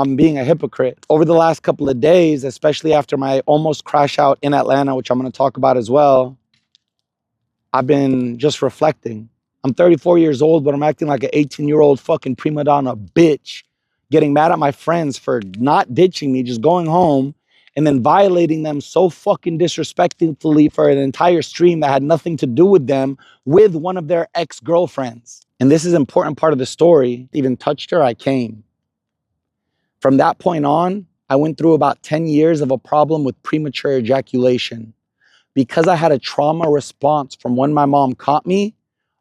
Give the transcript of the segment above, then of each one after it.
I'm being a hypocrite. Over the last couple of days, especially after my almost crash out in Atlanta, which I'm going to talk about as well, I've been just reflecting. I'm 34 years old, but I'm acting like an 18-year-old fucking prima donna bitch, getting mad at my friends for not ditching me, just going home, and then violating them so fucking disrespectfully for an entire stream that had nothing to do with them, with one of their ex-girlfriends. And this is an important part of the story. Even touched her, I came. From that point on, I went through about 10 years of a problem with premature ejaculation. Because I had a trauma response from when my mom caught me,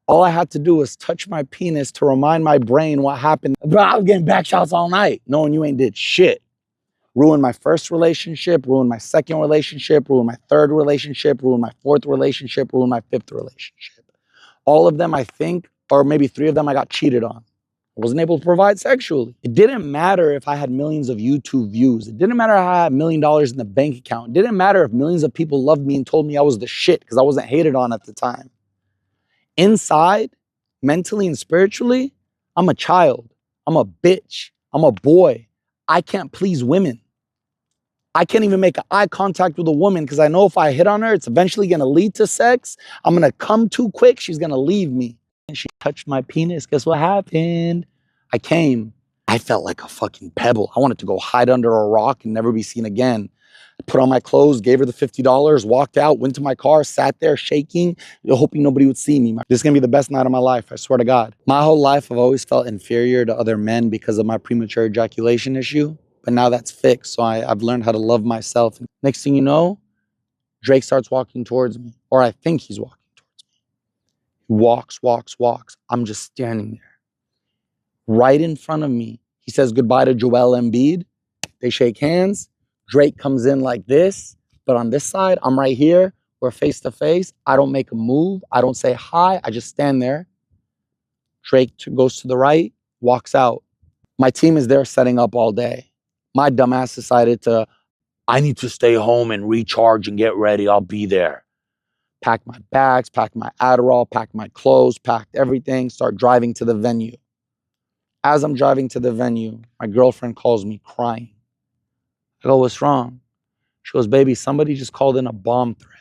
all I had to do was touch my penis to remind my brain what happened. Bro, I was getting back shots all night, knowing you ain't did shit. Ruined my first relationship, ruined my second relationship, ruined my third relationship, ruined my fourth relationship, ruined my fifth relationship. All of them, I think, or maybe 3 of them, I got cheated on. I wasn't able to provide sexually. It didn't matter if I had millions of YouTube views. It didn't matter if I had $1 million in the bank account. It didn't matter if millions of people loved me and told me I was the shit because I wasn't hated on at the time. Inside, mentally and spiritually, I'm a child. I'm a bitch. I'm a boy. I can't please women. I can't even make eye contact with a woman because I know if I hit on her, it's eventually going to lead to sex. I'm going to come too quick. She's going to leave me. And she touched my penis. Guess what happened? I came. I felt like a fucking pebble. I wanted to go hide under a rock and never be seen again. I put on my clothes, gave her the $50, walked out, went to my car, sat there shaking, hoping nobody would see me. This is going to be the best night of my life, I swear to God. My whole life, I've always felt inferior to other men because of my premature ejaculation issue. But now that's fixed, so I've learned how to love myself. Next thing you know, Drake starts walking towards me, or I think he's walking towards me. He walks. I'm just standing there. Right in front of me, he says goodbye to Joel Embiid. They shake hands. Drake comes in like this, but on this side, I'm right here. We're face to face. I don't make a move. I don't say hi. I just stand there. Drake goes to the right, walks out. My team is there setting up all day. My dumbass decided I need to stay home and recharge and get ready. I'll be there. Packed my bags, packed my Adderall, packed my clothes, packed everything, start driving to the venue. As I'm driving to the venue, my girlfriend calls me crying. I go, what's wrong? She goes, baby, somebody just called in a bomb threat.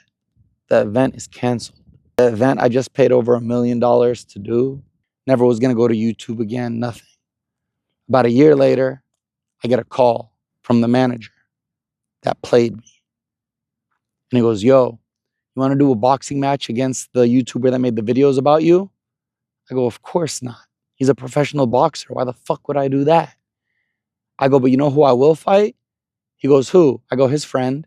The event is canceled. The event I just paid over $1 million to do, never was going to go to YouTube again, nothing. About a year later, I get a call from the manager that played me. And he goes, yo, you want to do a boxing match against the YouTuber that made the videos about you? I go, of course not. He's a professional boxer. Why the fuck would I do that? I go, but you know who I will fight? He goes, who? I go, his friend.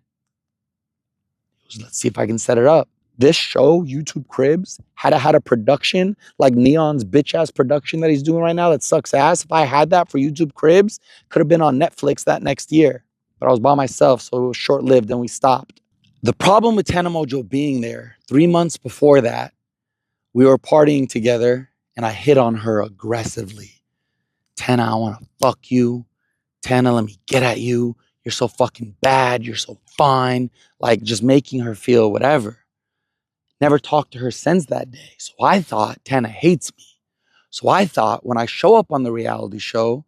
He goes, let's see if I can set it up. This show, YouTube Cribs, had a production like Neon's bitch-ass production that he's doing right now that sucks ass. If I had that for YouTube Cribs, could have been on Netflix that next year. But I was by myself, so it was short-lived and we stopped. The problem with Tana Mojo being there, 3 months before that, we were partying together and I hit on her aggressively. Tana, I want to fuck you. Tana, let me get at you. You're so fucking bad. You're so fine. Like just making her feel whatever. Never talked to her since that day. So I thought Tana hates me. So I thought when I show up on the reality show,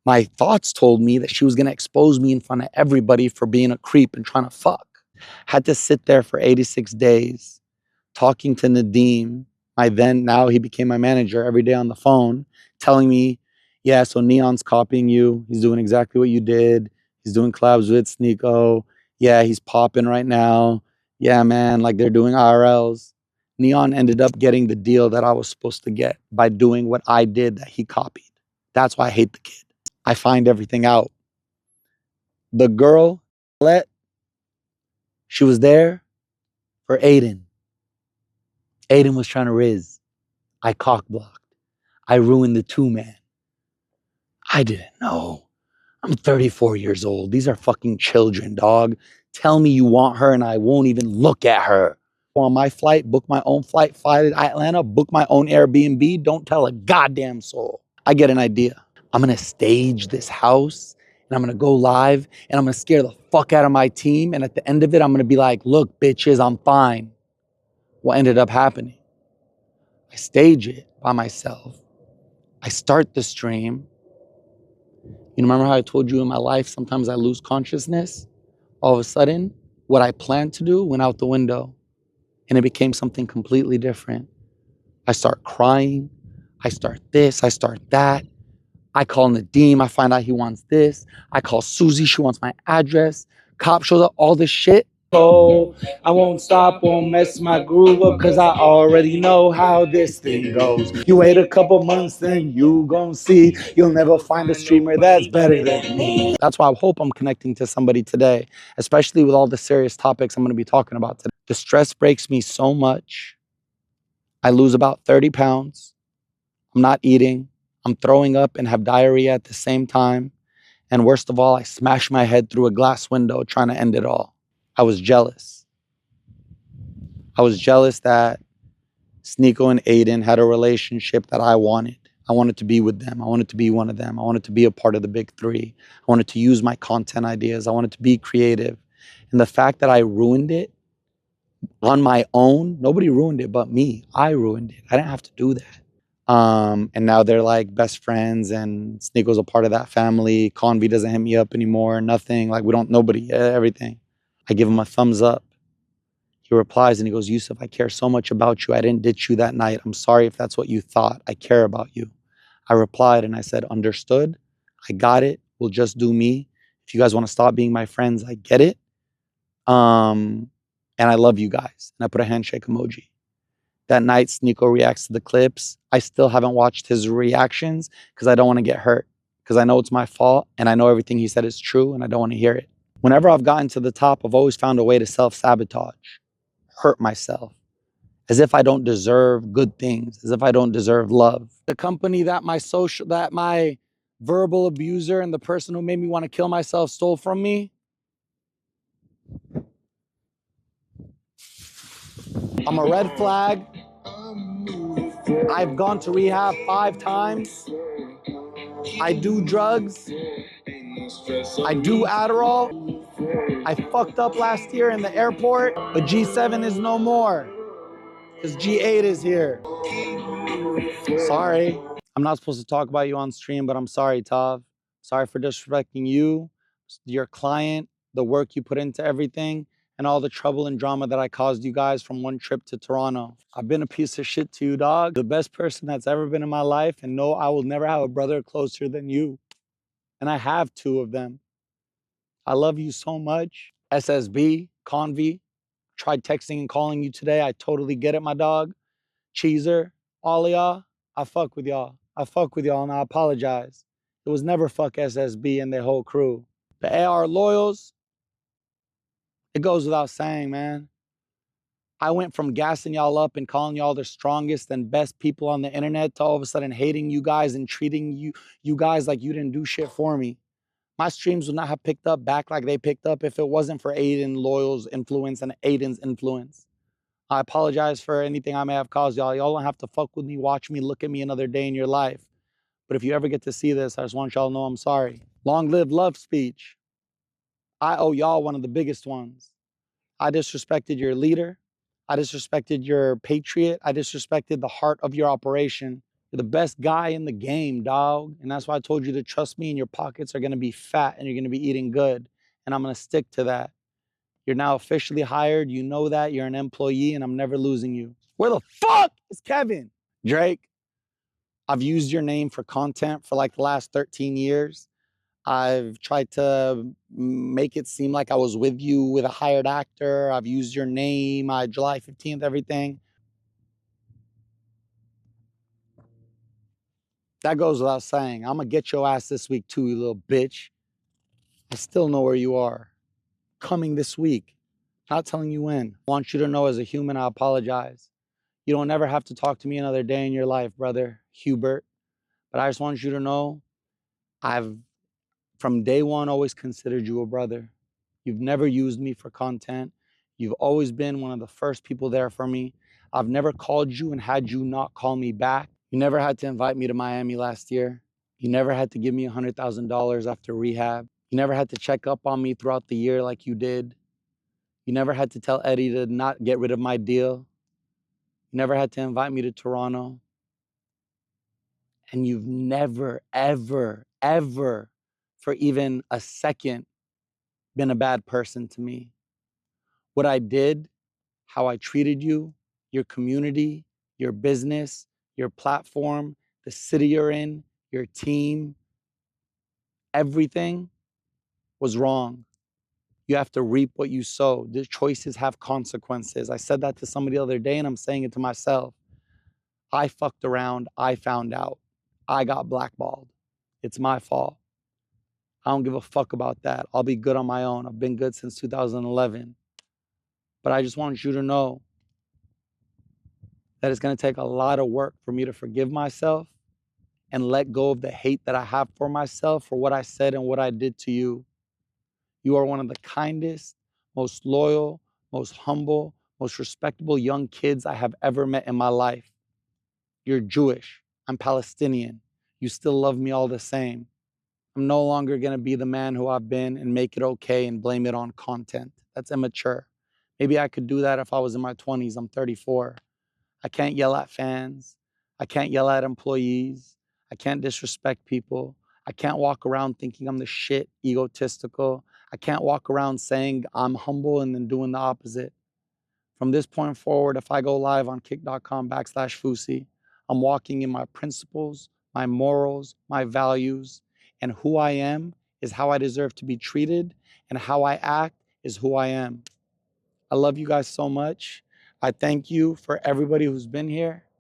my thoughts told me that she was going to expose me in front of everybody for being a creep and trying to fuck. Had to sit there for 86 days talking to Nadeem, now he became my manager, every day on the phone, telling me, yeah, so Neon's copying you. He's doing exactly what you did. He's doing collabs with Sneeko. Yeah, he's popping right now. Yeah, man, like they're doing IRLs. Neon ended up getting the deal that I was supposed to get by doing what I did that he copied. That's why I hate the kid. I find everything out. The girl, she was there for Adin. Adin was trying to riz. I cock-blocked. I ruined the 2-man. I didn't know. I'm 34 years old. These are fucking children, dog. Tell me you want her and I won't even look at her. Go on my flight, book my own flight, fly to Atlanta, book my own Airbnb. Don't tell a goddamn soul. I get an idea. I'm going to stage this house and I'm going to go live and I'm going to scare the fuck out of my team. And at the end of it, I'm going to be like, look, bitches, I'm fine. What ended up happening? I stage it by myself. I start the stream. You remember how I told you in my life, sometimes I lose consciousness? All of a sudden, what I planned to do went out the window and it became something completely different. I start crying. I start this. I start that. I call Nadeem. I find out he wants this. I call Susie. She wants my address. Cop shows up. All this shit. Oh, I won't stop, won't mess my groove up, cause I already know how this thing goes. You wait a couple months, then you gon' see. You'll never find a streamer that's better than me. That's why I hope I'm connecting to somebody today, especially with all the serious topics I'm gonna be talking about today. The stress breaks me so much. I lose about 30 pounds. I'm not eating. I'm throwing up and have diarrhea at the same time. And worst of all, I smash my head through a glass window trying to end it all. I was jealous. I was jealous that Sneeko and Adin had a relationship that I wanted. I wanted to be with them. I wanted to be one of them. I wanted to be a part of the big three. I wanted to use my content ideas. I wanted to be creative. And the fact that I ruined it on my own, nobody ruined it but me. I ruined it. I didn't have to do that. And now they're like best friends, and Sneako's a part of that family. Konvy doesn't hit me up anymore. Nothing. Like, we don't, nobody, everything. I give him a thumbs up. He replies and he goes, Yusuf, I care so much about you. I didn't ditch you that night. I'm sorry if that's what you thought. I care about you. I replied and I said, understood. I got it. We'll just do me. If you guys want to stop being my friends, I get it. And I love you guys. And I put a handshake emoji. That night, Sneeko reacts to the clips. I still haven't watched his reactions because I don't want to get hurt, because I know it's my fault and I know everything he said is true and I don't want to hear it. Whenever I've gotten to the top, I've always found a way to self-sabotage, hurt myself, as if I don't deserve good things, as if I don't deserve love. The company that my verbal abuser and the person who made me want to kill myself stole from me, I'm a red flag. I've gone to rehab 5 times. I do drugs. I do Adderall. I fucked up last year in the airport, but G7 is no more because G8 is here. Sorry. I'm not supposed to talk about you on stream, but I'm sorry, Tav. Sorry for disrespecting you, your client, the work you put into everything, and all the trouble and drama that I caused you guys from one trip to Toronto. I've been a piece of shit to you, dog. The best person that's ever been in my life, and no, I will never have a brother closer than you. And I have 2 of them. I love you so much. SSB, Konvy, tried texting and calling you today. I totally get it, my dog. Cheeser, all of y'all, I fuck with y'all. I fuck with y'all and I apologize. It was never fuck SSB and their whole crew. The AR loyals, it goes without saying, man. I went from gassing y'all up and calling y'all the strongest and best people on the internet to all of a sudden hating you guys and treating you guys like you didn't do shit for me. My streams would not have picked up back like they picked up if it wasn't for Adin Loyal's influence and Adin's influence. I apologize for anything I may have caused y'all. Y'all don't have to fuck with me, watch me, look at me another day in your life. But if you ever get to see this, I just want y'all to know I'm sorry. Long live love speech. I owe y'all one of the biggest ones. I disrespected your leader. I disrespected your patriot. I disrespected the heart of your operation. You're the best guy in the game, dog. And that's why I told you to trust me, and your pockets are going to be fat and you're going to be eating good. And I'm going to stick to that. You're now officially hired. You know that. You're an employee and I'm never losing you. Where the fuck is Kevin? Drake, I've used your name for content for like the last 13 years. I've tried to make it seem like I was with you with a hired actor. I've used your name, July 15th, everything. That goes without saying. I'm going to get your ass this week too, you little bitch. I still know where you are. Coming this week. Not telling you when. I want you to know, as a human, I apologize. You don't ever have to talk to me another day in your life, brother Hubert. But I just want you to know, I've, from day one, always considered you a brother. You've never used me for content. You've always been one of the first people there for me. I've never called you and had you not call me back. You never had to invite me to Miami last year. You never had to give me $100,000 after rehab. You never had to check up on me throughout the year like you did. You never had to tell Eddie to not get rid of my deal. You never had to invite me to Toronto. And you've never, ever, ever for even a second been a bad person to me. What I did, how I treated you, your community, your business, your platform, the city you're in, your team, everything was wrong. You have to reap what you sow. The choices have consequences. I said that to somebody the other day, and I'm saying it to myself. I fucked around. I found out. I got blackballed. It's my fault. I don't give a fuck about that. I'll be good on my own. I've been good since 2011. But I just want you to know that it's going to take a lot of work for me to forgive myself and let go of the hate that I have for myself for what I said and what I did to you. You are one of the kindest, most loyal, most humble, most respectable young kids I have ever met in my life. You're Jewish. I'm Palestinian. You still love me all the same. I'm no longer going to be the man who I've been and make it okay and blame it on content. That's immature. Maybe I could do that if I was in my 20s. I'm 34. I can't yell at fans. I can't yell at employees. I can't disrespect people. I can't walk around thinking I'm the shit, egotistical. I can't walk around saying I'm humble and then doing the opposite. From this point forward, if I go live on kick.com/Fousey, I'm walking in my principles, my morals, my values, and who I am is how I deserve to be treated, and how I act is who I am. I love you guys so much. I thank you for everybody who's been here.